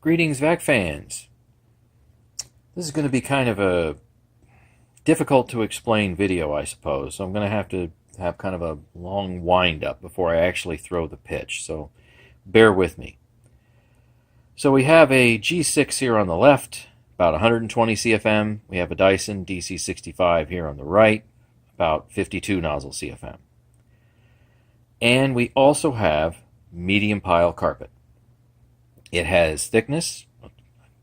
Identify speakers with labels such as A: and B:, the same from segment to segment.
A: Greetings, VAC fans. This is going to be kind of a difficult to explain video, I suppose. So I'm going to have kind of a long wind-up before I actually throw the pitch. So bear with me. So we have a G6 here on the left, about 120 CFM. We have a Dyson DC65 here on the right, about 52 nozzle CFM. And we also have medium pile carpet. It has thickness,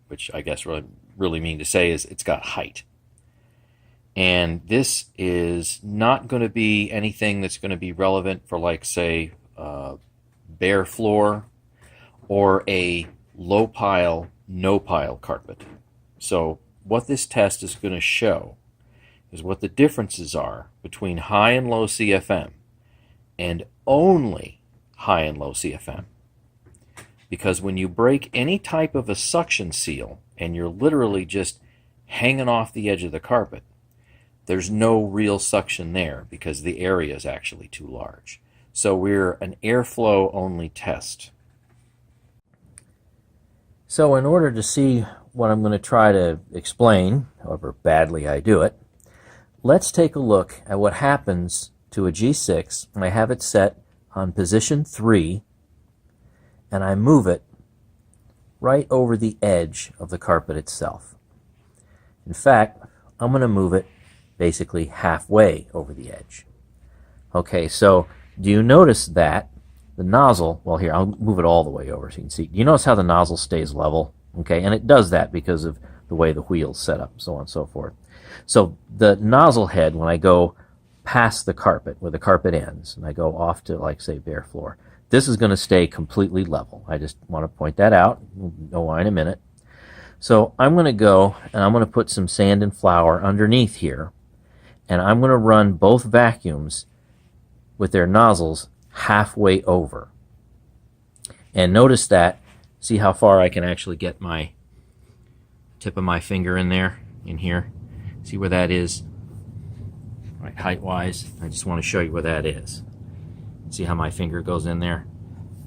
A: which I guess really mean to say is it's got height. And this is not going to be anything that's going to be relevant for, like, say, bare floor or a low pile, no pile carpet. So what this test is going to show is what the differences are between high and low CFM and only high and low CFM. Because when you break any type of a suction seal and you're literally just hanging off the edge of the carpet, there's no real suction there because the area is actually too large. So we're an airflow only test. So in order to see what I'm going to try to explain, however badly I do it, let's take a look at what happens to a G6 when I have it set on position 3 and I move it right over the edge of the carpet itself. In fact, I'm going to move it basically halfway over the edge. Okay, so do you notice that the nozzle, well here, I'll move it all the way over so you can see. Do you notice how the nozzle stays level? Okay, and it does that because of the way the wheel's set up, so on and so forth. So the nozzle head, when I go past the carpet, where the carpet ends, and I go off to, like, say, bare floor, this is going to stay completely level. I just want to point that out. We'll know why in a minute. So I'm going to go and I'm going to put some sand and flour underneath here, and I'm going to run both vacuums with their nozzles halfway over. And notice that, see how far I can actually get my tip of my finger in there, in here. See where that is? Right, height-wise, I just want to show you where that is. See how my finger goes in there?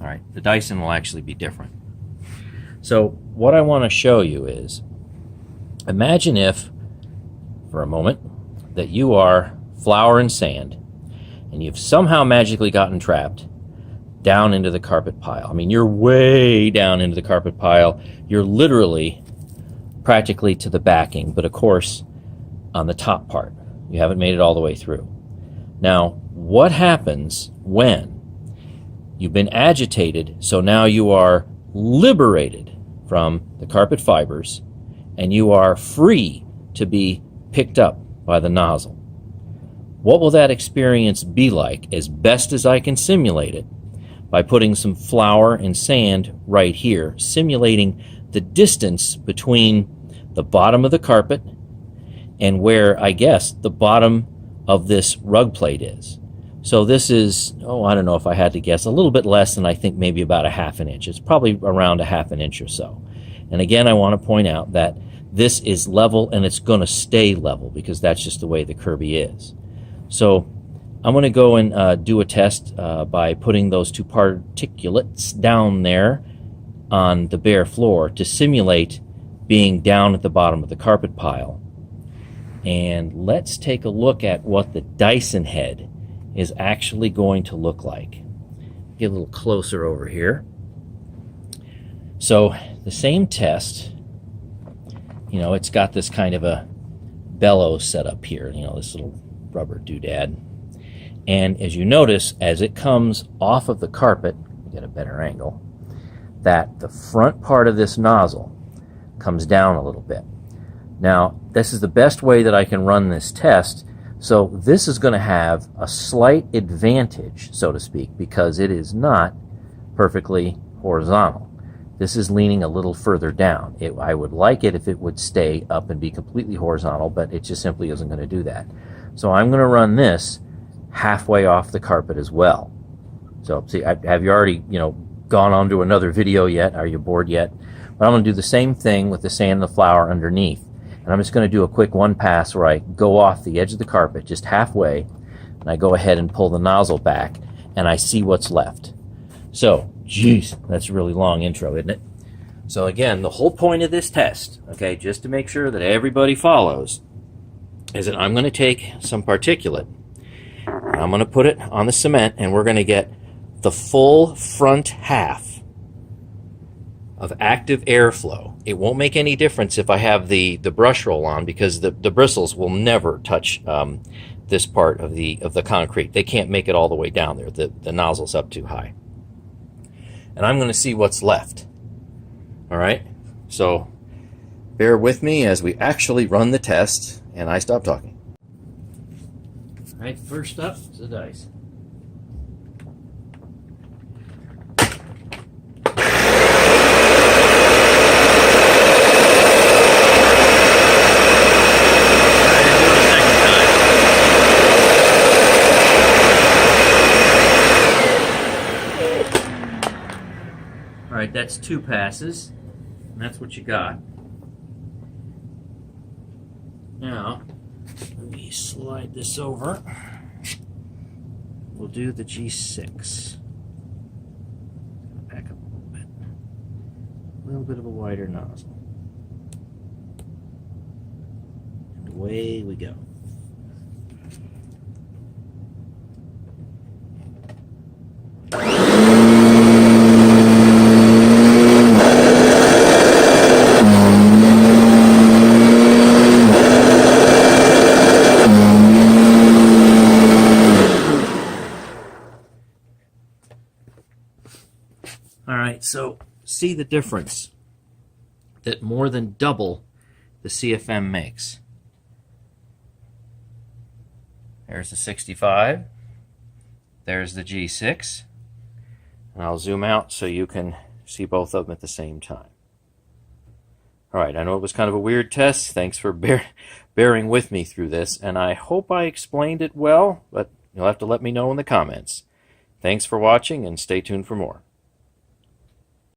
A: All right, the Dyson will actually be different. So what I want to show you is, imagine if, for a moment, that you are flour and sand, and you've somehow magically gotten trapped down into the carpet pile. I mean, you're way down into the carpet pile. You're literally practically to the backing, but of course, on the top part. You haven't made it all the way through. Now, what happens when you've been agitated, so now you are liberated from the carpet fibers, and you are free to be picked up by the nozzle? What will that experience be like, as best as I can simulate it, by putting some flour and sand right here, simulating the distance between the bottom of the carpet and where, I guess, the bottom of this rug plate is. So this is, I don't know if I had to guess, a little bit less than, I think, maybe about a half an inch. It's probably around a half an inch or so. And again, I want to point out that this is level, and it's going to stay level because that's just the way the Kirby is. So I'm going to go and do a test by putting those two particulates down there on the bare floor to simulate being down at the bottom of the carpet pile. And let's take a look at what the Dyson head is actually going to look like. Get a little closer over here. So the same test, it's got this kind of a bellows set up here, this little rubber doodad. And as you notice, as it comes off of the carpet, you get a better angle, that the front part of this nozzle comes down a little bit. Now, this is the best way that I can run this test. So this is going to have a slight advantage, so to speak, because it is not perfectly horizontal. This is leaning a little further down. I would like it if it would stay up and be completely horizontal, but it just simply isn't going to do that. So I'm going to run this halfway off the carpet as well. So see, have you already, gone on to another video yet? Are you bored yet? But I'm going to do the same thing with the sand and the flour underneath. And I'm just going to do a quick one pass where I go off the edge of the carpet just halfway, and I go ahead and pull the nozzle back, and I see what's left. So, geez, that's a really long intro, isn't it? So again, the whole point of this test, okay, just to make sure that everybody follows, is that I'm going to take some particulate, and I'm going to put it on the cement, and we're going to get the full front half of active airflow. It won't make any difference if I have the brush roll on, because the bristles will never touch this part of the concrete. They can't make it all the way down there. The nozzle's up too high. And I'm going to see what's left. All right, so bear with me as we actually run the test, and I stop talking. All right, first up is the Dyson. All right, that's 2 passes. And that's what you got. Now, let me slide this over. We'll do the G6. Back up a little bit. A little bit of a wider nozzle. And away we go. Alright, so see the difference that more than double the CFM makes. There's the 65, there's the G6, and I'll zoom out so you can see both of them at the same time. Alright, I know it was kind of a weird test. Thanks for bearing with me through this, and I hope I explained it well, but you'll have to let me know in the comments. Thanks for watching, and stay tuned for more.